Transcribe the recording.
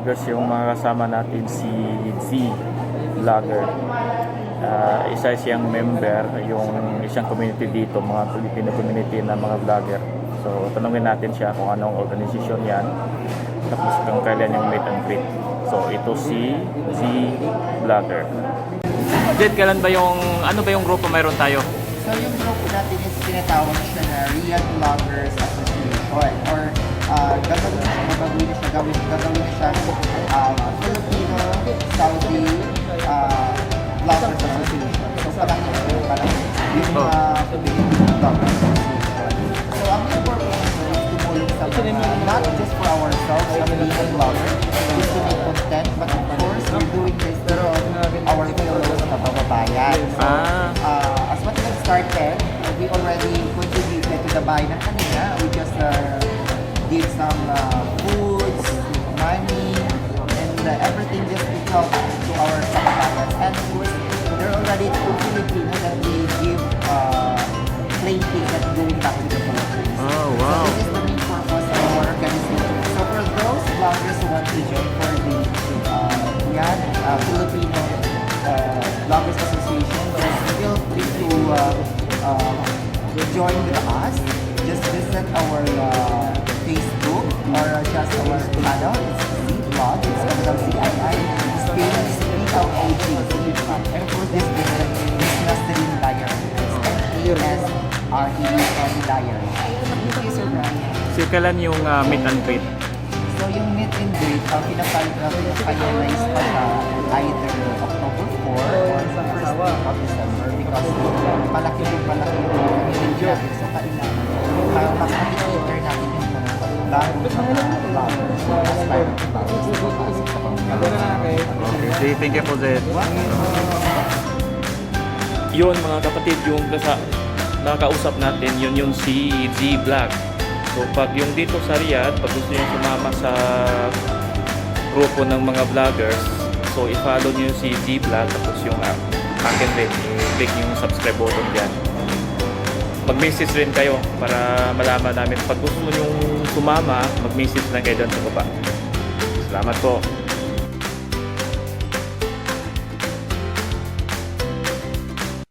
vloggers yung mga kasama natin, si Z Vlogger. Isa siyang member, yung isang community dito, mga Filipino community na mga vlogger. So tanungin natin siya kung anong organisasyon yan, tapos kung kailan yung meet and greet. So ito si Z Vlogger. Jed, kailan ba yung, ano ba yung grupo mayroon tayo? So yung grupo natin is tinatawag siya na Riyadh Vloggers Association, or gagawin na siya Filipino Saudi Vloggers Association. So parang yung Filipino Vloggers Association. So ang main purpose is tumulong sa mga, not just for ourselves as Filipino vloggers, just to make content, but of course we're doing this for our fellow kababayan. So as what we started, we already contributed to the bahay ng kanina. We just did some foods, money, and everything just to help to our kababayan. And of course, there are already two Filipinos that we give plane ticket going back to the Philippines. Oh, wow. So this is the main purpose of our organization. So for those vloggers who want to join for the Filipino Vloggers Association, just feel free to join with us. Just visit our Facebook or just our channel. It's Z-Vlog. It's capital C-I-I. Space V-L-O-G. And of course, this is Nasrin Diary. S-N-A-S-R-E-N Diary. Thank you, Sir Brian. So kailan yung meet and greet? So yung meet and greet, pinapalinis pa siya either October 4 or sa first week of December, because malaki yung community natin. So kailangan mas makikita natin yung mga bagong mga vloggers, aspiring vloggers. Okay, thank you po, Zed. Yun mga kapatid, yung nakakausap natin, yun yung si Z Vlog. So pag yung dito sa Riyadh, pag gusto nyo sumama sa grupo ng mga vloggers, so i-follow nyo si Z Vlog, tapos yung akin rin, i-click yung subscribe button dyan. Mag-message rin kayo para malaman namin. Pag gusto nyo sumama, mag-message lang kayo doon sa baba. Salamat po.